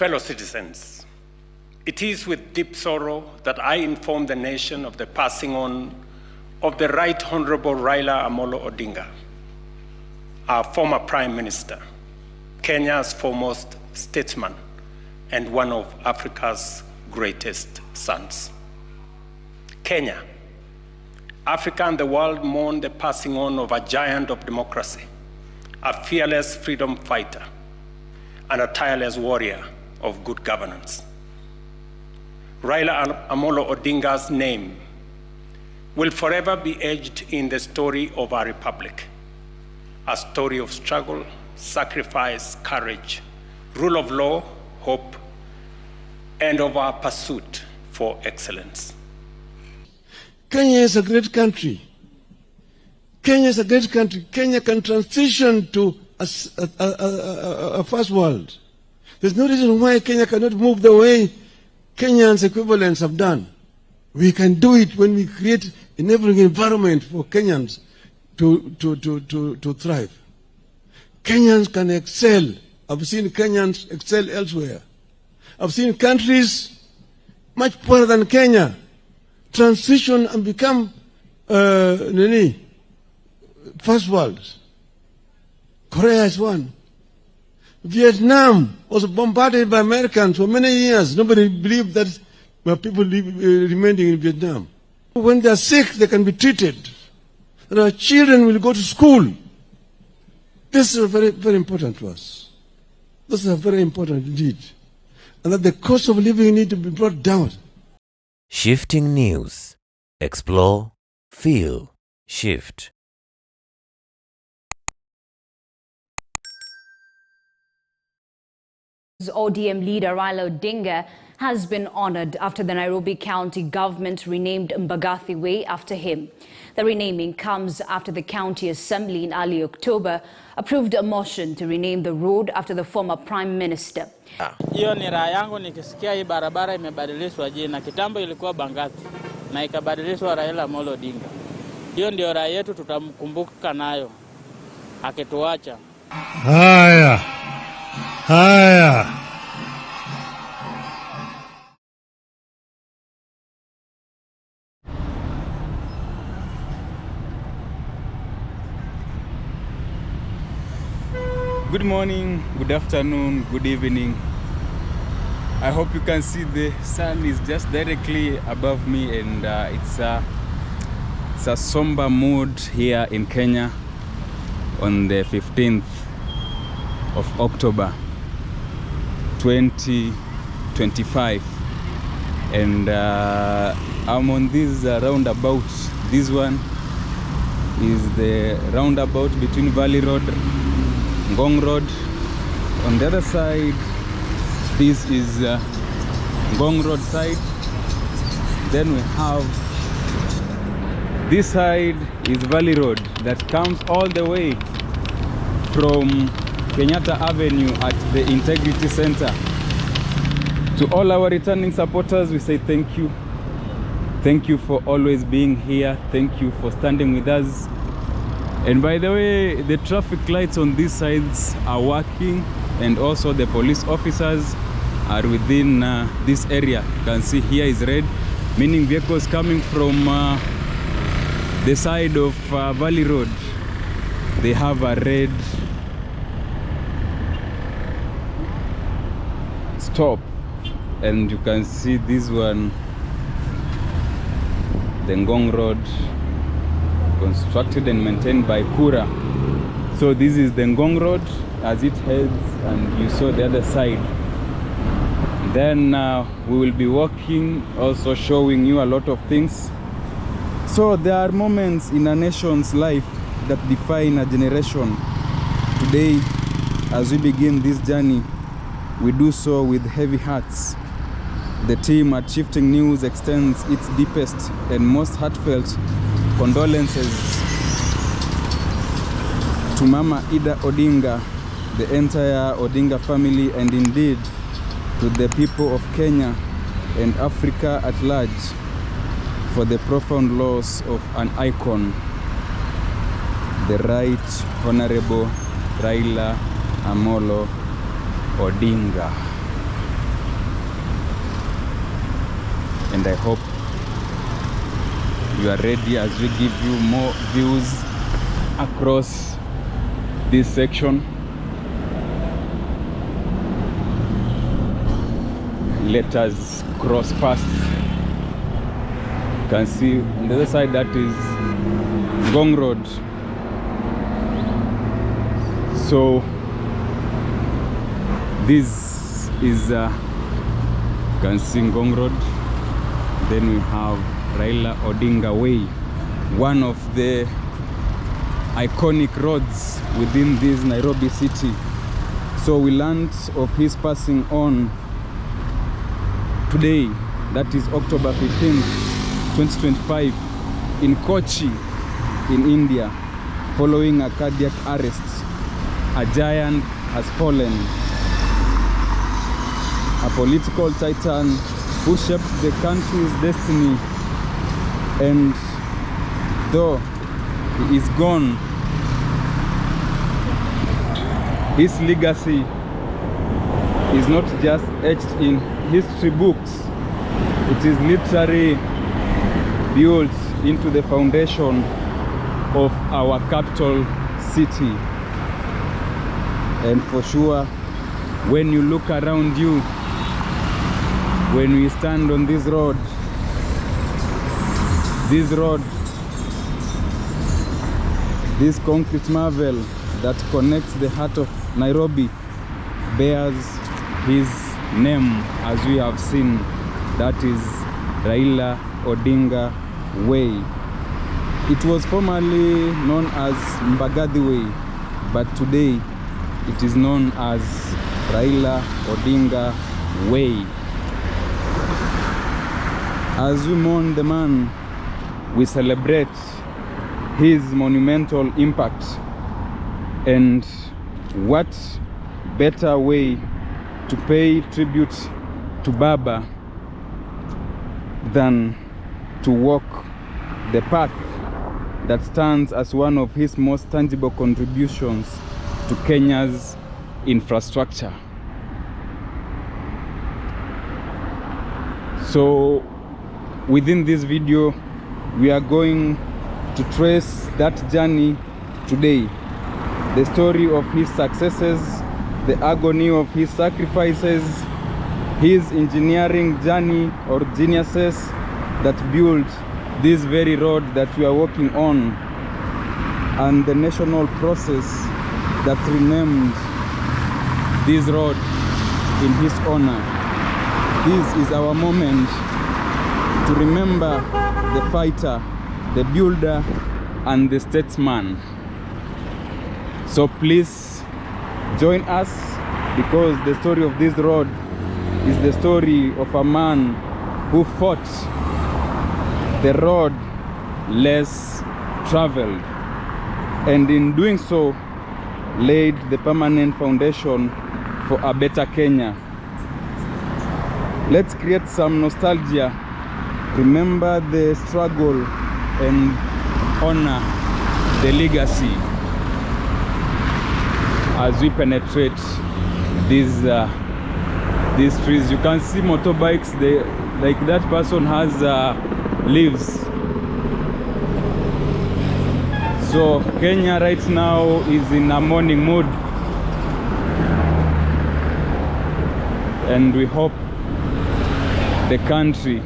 Fellow citizens, it is with deep sorrow that I inform the nation of the passing on of the Right Honorable Raila Odinga, our former Prime Minister, Kenya's foremost statesman, and one of Africa's greatest sons. Kenya, Africa and the world mourn the passing on of a giant of democracy, a fearless freedom fighter, and a tireless warrior of good governance. Raila Odinga's name will forever be etched in the story of our republic, a story of struggle, sacrifice, courage, rule of law, hope, and of our pursuit for excellence. Kenya is a great country. Kenya is a great country. Kenya can transition to a first world. There's no reason why Kenya cannot move the way Kenyans equivalents have done. We can do it when we create enabling environment for Kenyans to thrive. Kenyans can excel. I've seen Kenyans excel elsewhere. I've seen countries much poorer than Kenya transition and become first world. Korea is one. Vietnam was bombarded by Americans for many years. Nobody believed that people remaining in Vietnam. When they are sick, they can be treated. And our children will go to school. This is very, very important to us. This is very important indeed. And that the cost of living need to be brought down. Shifting News. Explore, feel, shift. ODM leader Raila Odinga has been honored after the Nairobi County government renamed Mbagathi Way after him. The renaming comes after the County Assembly in early October approved a motion to rename the road after the former Prime Minister. Hiyo ni raha yangu nikisikia hii barabara imebadilishwa jina. Kitambo ilikuwa Mbagathi na ikabadilishwa Raila Odinga. Hiyo ndio raha yetu tutamkumbuka nayo akituacha. Haya. Good morning, good afternoon, good evening. I hope you can see the sun is just directly above me, and it's a somber mood here in Kenya on the 15th of October 2025, and I'm on this roundabout. This one is the roundabout between Valley Road, Ngong Road. On the other side, this is Ngong Road side. Then we have this side is Valley Road that comes all the way from Kenyatta Avenue at the Integrity Center. To all our returning supporters, we say thank you. Thank you for always being here. Thank you for standing with us. And by the way, the traffic lights on these sides are working, and also the police officers are within this area. You can see here is red, meaning vehicles coming from the side of Valley Road, they have a red stop. And you can see this one, the Ngong Road, constructed and maintained by Kura. So this is the Ngong Road as it heads, and you saw the other side. Then we will be walking, also showing you a lot of things. So there are moments in a nation's life that define a generation. Today, as we begin this journey, we do so with heavy hearts. The team at Shifting News extends its deepest and most heartfelt condolences to Mama Ida Odinga, the entire Odinga family, and indeed to the people of Kenya and Africa at large for the profound loss of an icon, the Right Honorable Raila Odinga. and I hope you are ready as we give you more views across this section. Let us cross fast. You can see on the other side, that is Ngong Road. So this is you can see Ngong Road. Then we have Raila Odinga Way, one of the iconic roads within this Nairobi city. So we learned of his passing on today, that is October 15th, 2025, in Kochi, in India, following a cardiac arrest. A giant has fallen, a political titan who shaped the country's destiny, and though he is gone, his legacy is not just etched in history books, it is literally built into the foundation of our capital city. And for sure, when you look around you, when we stand on this road, this concrete marvel that connects the heart of Nairobi bears his name, as we have seen. That is Raila Odinga Way. It was formerly known as Mbagathi Way, but today it is known as Raila Odinga Way. As we mourn the man, we celebrate his monumental impact. And what better way to pay tribute to Baba than to walk the path that stands as one of his most tangible contributions to Kenya's infrastructure. So within this video, we are going to trace that journey today. The story of his successes, the agony of his sacrifices, his engineering journey or geniuses that built this very road that we are walking on, and the national process that renamed this road in his honor. This is our moment to remember the fighter, the builder, and the statesman. So please join us, because the story of this road is the story of a man who fought the road less traveled, and in doing so laid the permanent foundation for a better Kenya. Let's create some nostalgia, remember the struggle, and honor the legacy as we penetrate these trees. You can see motorbikes, like that person has leaves. So Kenya right now is in a morning mood, and we hope the country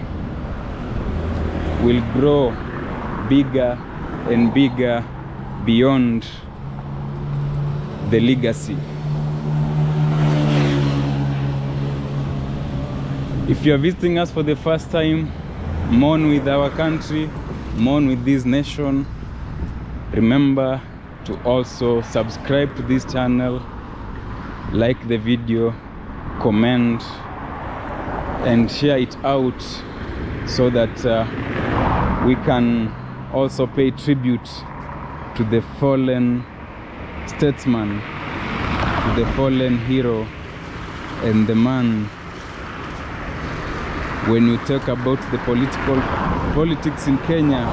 will grow bigger and bigger beyond the legacy. If you are visiting us for the first time, mourn with our country, mourn with this nation. Remember to also subscribe to this channel, like the video, comment, and share it out so that we can also pay tribute to the fallen statesman, to the fallen hero, and the man. When you talk about the politics in Kenya,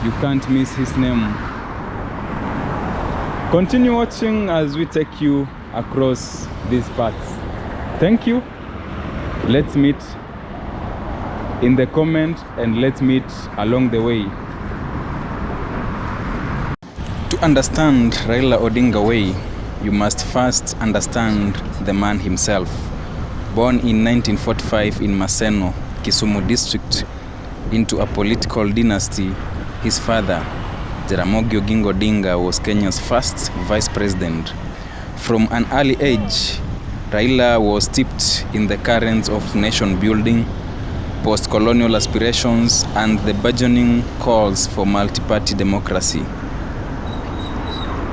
you can't miss his name. Continue watching as we take you across these paths. Thank you. Let's meet in the comment, and let's meet along the way. To understand Raila Odinga Way, you must first understand the man himself. Born in 1945 in Maseno, Kisumu district, into a political dynasty, his father, Jaramogi Oginga Odinga, was Kenya's first vice president. From an early age, Raila was steeped in the currents of nation building, post-colonial aspirations, and the burgeoning calls for multi-party democracy.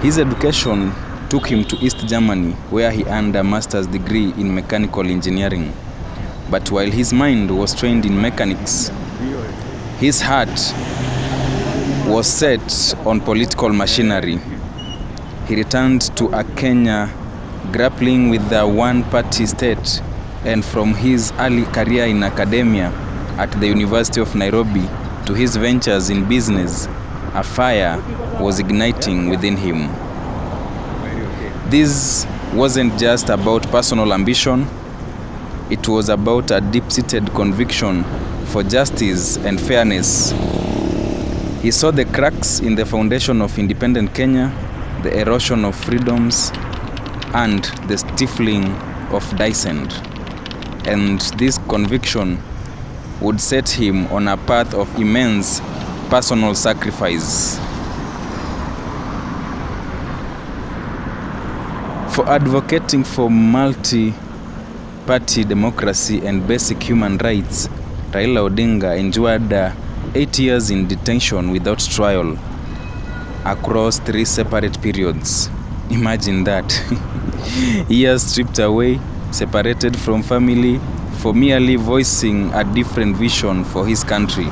His education took him to East Germany, where he earned a master's degree in mechanical engineering. But while his mind was trained in mechanics, his heart was set on political machinery. He returned to a Kenya grappling with the one-party state, and from his early career in academia at the University of Nairobi to his ventures in business, a fire was igniting within him. This wasn't just about personal ambition, it was about a deep-seated conviction for justice and fairness. He saw the cracks in the foundation of independent Kenya, the erosion of freedoms, and the stifling of dissent. And this conviction would set him on a path of immense personal sacrifice. For advocating for multi-party democracy and basic human rights, Raila Odinga endured 8 years in detention without trial across 3 separate periods. Imagine that. Years stripped away, separated from family, for merely voicing a different vision for his country.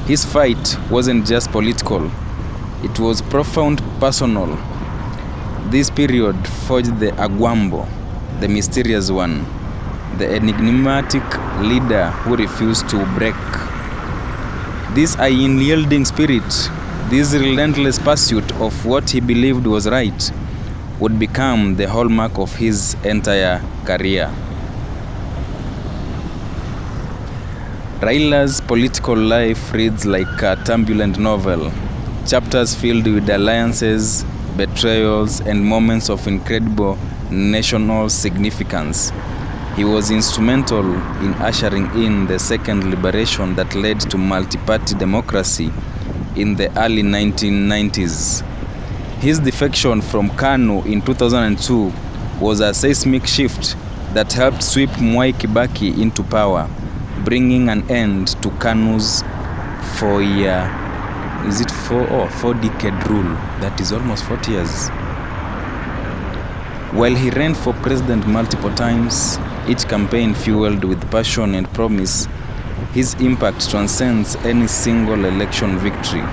His fight wasn't just political, it was profound personal. This period forged the Agwambo, the mysterious one, the enigmatic leader who refused to break. This unyielding spirit, this relentless pursuit of what he believed was right, would become the hallmark of his entire career. Raila's political life reads like a turbulent novel, chapters filled with alliances, betrayals, and moments of incredible national significance. He was instrumental in ushering in the second liberation that led to multi-party democracy in the early 1990s. His defection from KANU in 2002 was a seismic shift that helped sweep Mwai Kibaki into power, bringing an end to KANU's 4-decade rule. That is almost 40 years. While he ran for president multiple times, each campaign fueled with passion and promise, his impact transcends any single election victory.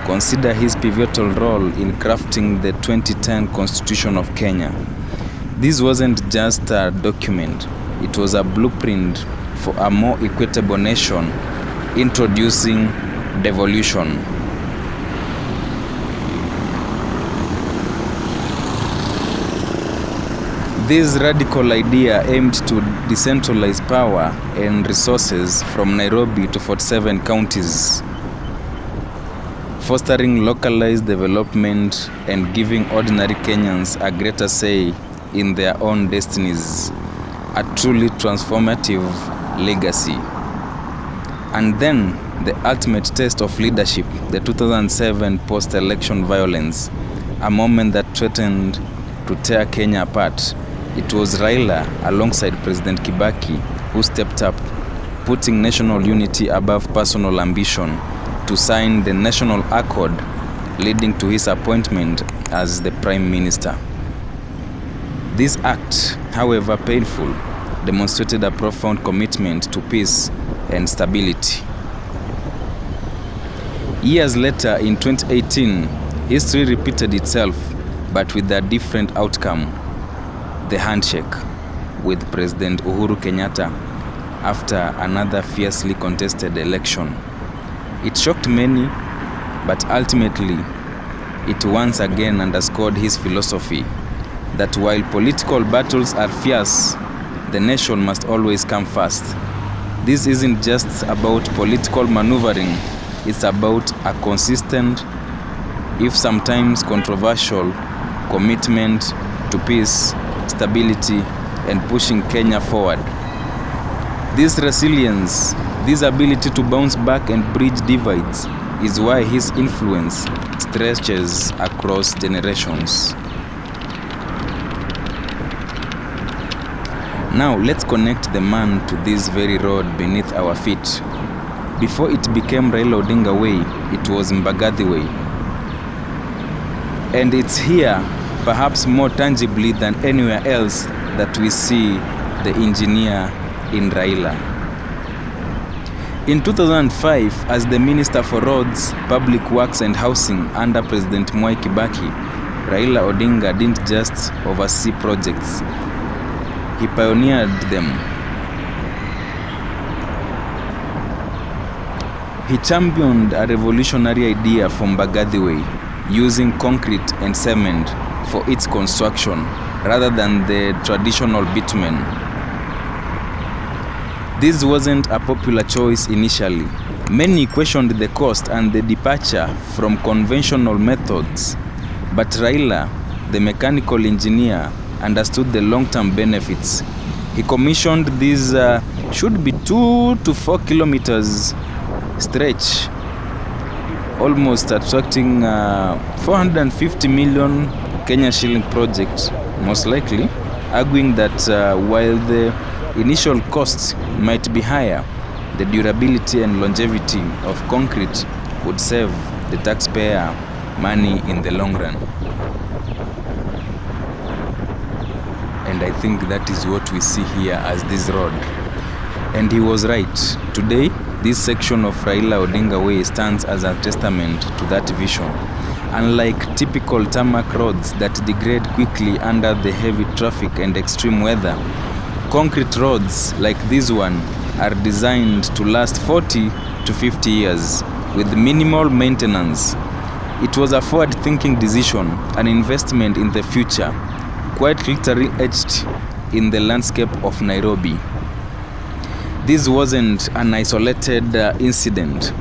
Consider his pivotal role in crafting the 2010 Constitution of Kenya. This wasn't just a document, it was a blueprint for a more equitable nation, introducing devolution. This radical idea aimed to decentralize power and resources from Nairobi to 47 counties, fostering localized development and giving ordinary Kenyans a greater say in their own destinies, a truly transformative legacy. And then the ultimate test of leadership, the 2007 post-election violence, a moment that threatened to tear Kenya apart. It was Raila, alongside President Kibaki, who stepped up, putting national unity above personal ambition, to sign the National Accord, leading to his appointment as the Prime Minister. This act, however painful, demonstrated a profound commitment to peace and stability. Years later, in 2018, history repeated itself, but with a different outcome. The handshake with President Uhuru Kenyatta after another fiercely contested election. It shocked many, but ultimately, it once again underscored his philosophy that while political battles are fierce, the nation must always come first. This isn't just about political maneuvering, it's about a consistent, if sometimes controversial, commitment to peace, stability, and pushing Kenya forward. This resilience, this ability to bounce back and bridge divides, is why his influence stretches across generations. Now let's connect the man to this very road beneath our feet. Before it became Raila Odinga Way, it was Mbagathi Way. And it's here, perhaps more tangibly than anywhere else, that we see the engineer in Raila. In 2005, as the Minister for Roads, Public Works and Housing under President Mwai Kibaki, Raila Odinga didn't just oversee projects, he pioneered them. He championed a revolutionary idea from Mbagathi Way, using concrete and cement for its construction rather than the traditional bitumen. This wasn't a popular choice initially. Many questioned the cost and the departure from conventional methods, but Raila, the mechanical engineer, understood the long-term benefits. He commissioned this should be 2 to 4 kilometers stretch, almost attracting 450 million Kenya shilling project, most likely, arguing that while the initial costs might be higher, the durability and longevity of concrete would save the taxpayer money in the long run. And I think that is what we see here as this road. And he was right. Today, this section of Raila Odinga Way stands as a testament to that vision. Unlike typical tarmac roads that degrade quickly under the heavy traffic and extreme weather, concrete roads like this one are designed to last 40 to 50 years with minimal maintenance. It was a forward-thinking decision, an investment in the future, quite literally etched in the landscape of Nairobi. This wasn't an isolated incident.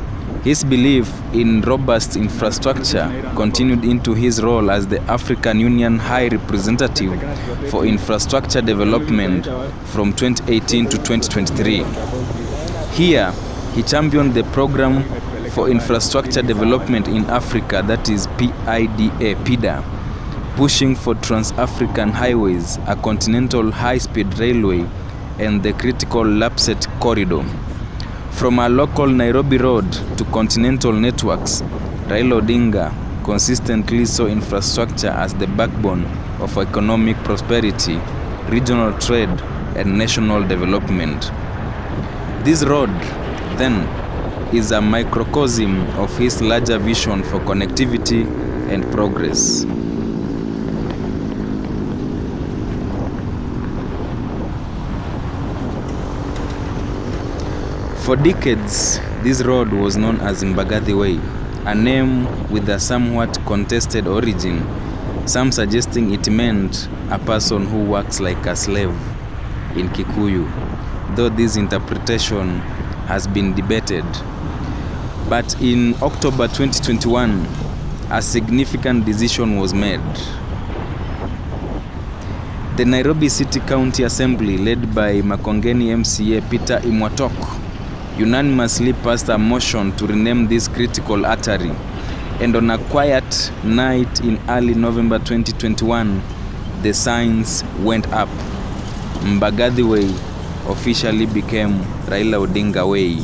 His belief in robust infrastructure continued into his role as the African Union High Representative for Infrastructure Development from 2018 to 2023. Here, he championed the Program for Infrastructure Development in Africa, that is PIDA, pushing for trans-African highways, a continental high-speed railway, and the critical Lapset corridor. From a local Nairobi road to continental networks, Raila Odinga consistently saw infrastructure as the backbone of economic prosperity, regional trade, and national development. This road, then, is a microcosm of his larger vision for connectivity and progress. For decades, this road was known as Mbagathi Way, a name with a somewhat contested origin, some suggesting it meant a person who works like a slave in Kikuyu, though this interpretation has been debated. But in October 2021, a significant decision was made. The Nairobi City County Assembly, led by Makongeni MCA Peter Imwatok, unanimously passed a motion to rename this critical artery, and on a quiet night in early November 2021, the signs went up. Mbagathi Way officially became Raila Odinga Way.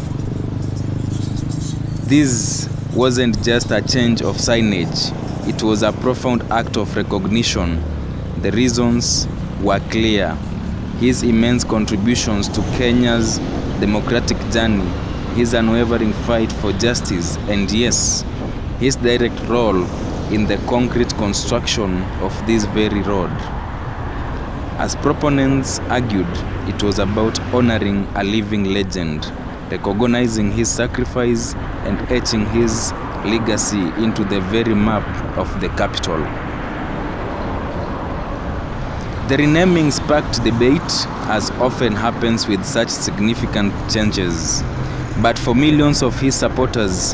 This wasn't just a change of signage, it was a profound act of recognition. The reasons were clear: his immense contributions to Kenya's democratic journey, his unwavering fight for justice, and yes, his direct role in the concrete construction of this very road. As proponents argued, it was about honoring a living legend, recognizing his sacrifice and etching his legacy into the very map of the capital. The renaming sparked debate, as often happens with such significant changes. But for millions of his supporters,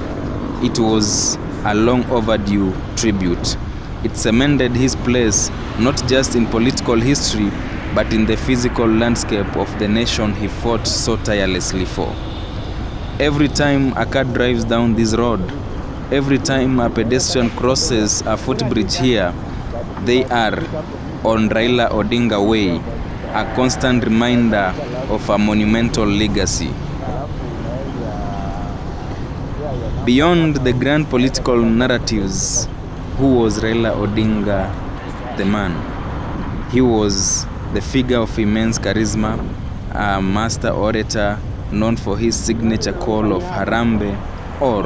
it was a long overdue tribute. It cemented his place not just in political history, but in the physical landscape of the nation he fought so tirelessly for. Every time a car drives down this road, every time a pedestrian crosses a footbridge here, they are on Raila Odinga Way, a constant reminder of a monumental legacy. Beyond the grand political narratives, who was Raila Odinga the man? He was the figure of immense charisma, a master orator known for his signature call of Harambe or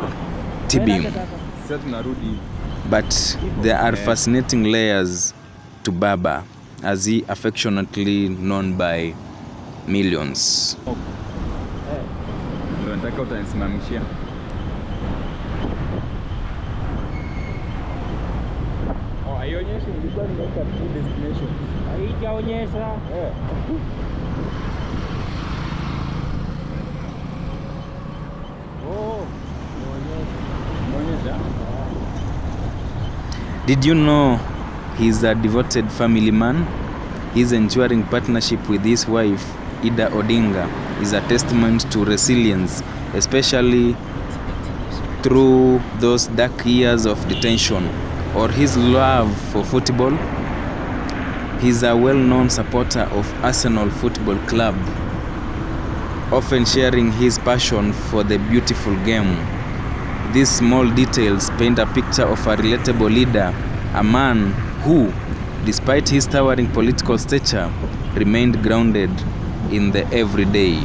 Tibim. But there are fascinating layers to Baba, as he affectionately known by millions. Did you know he's a devoted family man? His enduring partnership with his wife, Ida Odinga, is a testament to resilience, especially through those dark years of detention. Or his love for football. He's a well-known supporter of Arsenal Football Club, often sharing his passion for the beautiful game. These small details paint a picture of a relatable leader, a man who, despite his towering political stature, remained grounded in the everyday.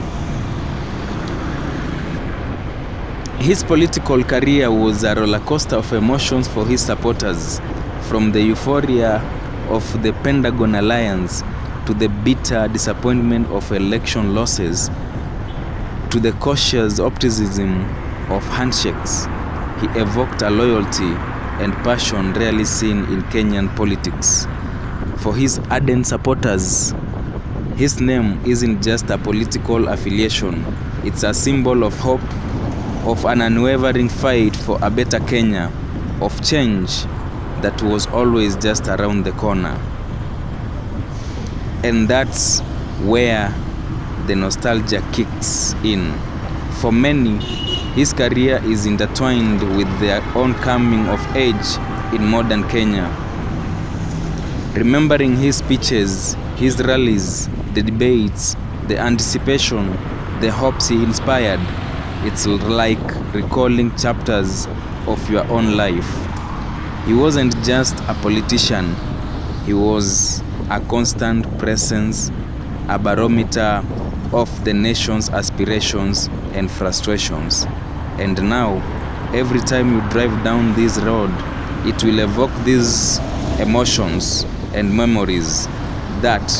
His political career was a roller coaster of emotions for his supporters, from the euphoria of the Pentagon Alliance to the bitter disappointment of election losses to the cautious optimism of handshakes. He evoked a loyalty and passion rarely seen in Kenyan politics. For his ardent supporters, his name isn't just a political affiliation, it's a symbol of hope, of an unwavering fight for a better Kenya, of change that was always just around the corner. And that's where the nostalgia kicks in. For many, his career is intertwined with their own coming of age in modern Kenya. Remembering his speeches, his rallies, the debates, the anticipation, the hopes he inspired, it's like recalling chapters of your own life. He wasn't just a politician, he was a constant presence, a barometer of the nation's aspirations and frustrations. And now, every time you drive down this road, it will evoke these emotions and memories, that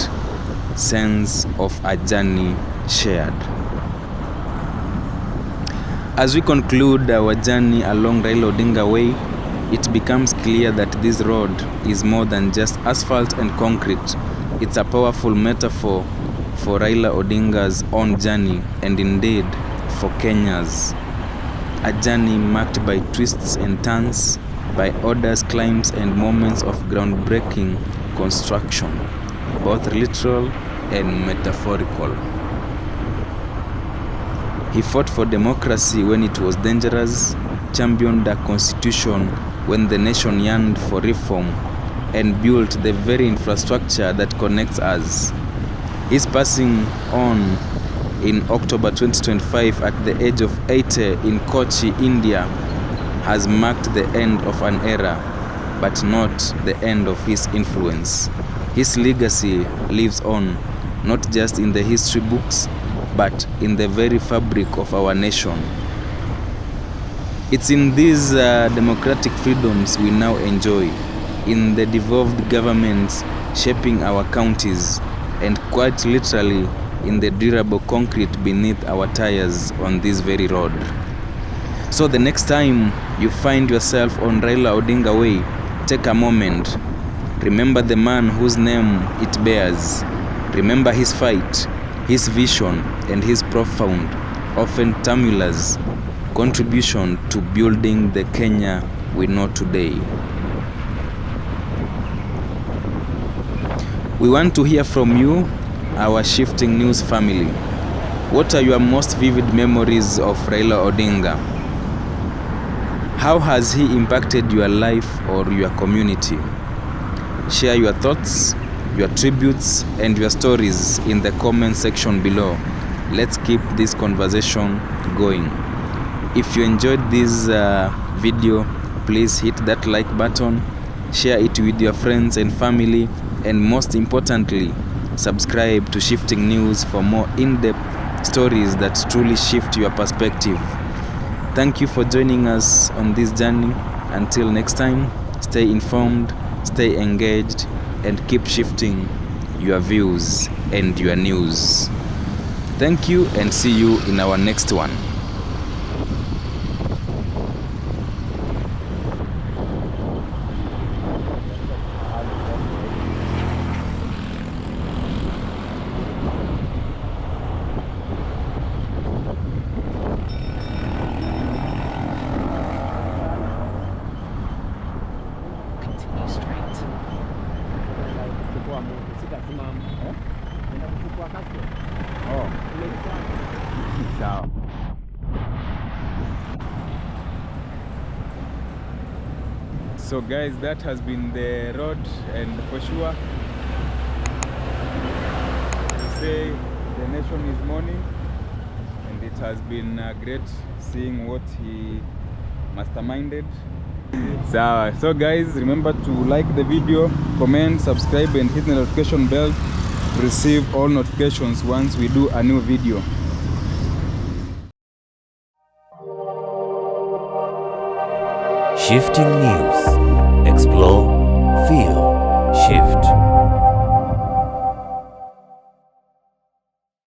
sense of a journey shared. As we conclude our journey along Raila Odinga Way, it becomes clear that this road is more than just asphalt and concrete. It's a powerful metaphor for Raila Odinga's own journey, and indeed for Kenya's. A journey marked by twists and turns, by odds, climbs, and moments of groundbreaking construction, both literal and metaphorical. He fought for democracy when it was dangerous, championed a constitution when the nation yearned for reform, and built the very infrastructure that connects us. His passing on in October 2025 at the age of 80 in Kochi, India, has marked the end of an era, but not the end of his influence. His legacy lives on, not just in the history books, but in the very fabric of our nation. It's in these democratic freedoms we now enjoy, in the devolved governments shaping our counties, and quite literally in the durable concrete beneath our tires on this very road. So the next time you find yourself on Raila Odinga Way, take a moment, Remember the man whose name it bears. Remember his fight, his vision, and his profound, often tumultuous, contribution to building the Kenya we know today. We want to hear from you, our Shifting News family. What are your most vivid memories of Raila Odinga? How has he impacted your life or your community? Share your thoughts, your tributes, and your stories in the comment section below. Let's keep this conversation going. If you enjoyed this video, please hit that like button, share it with your friends and family, and most importantly, subscribe to Shifting News for more in-depth stories that truly shift your perspective. Thank you for joining us on this journey. Until next time, stay informed, stay engaged, and keep shifting your views and your news. Thank you, and see you in our next one. So guys, that has been the road, and for sure we say the nation is mourning, and it has been great seeing what he masterminded. So guys, remember to like the video, comment, subscribe, and hit the notification bell to receive all notifications once we do a new video. Shifting News. Explore, feel, shift.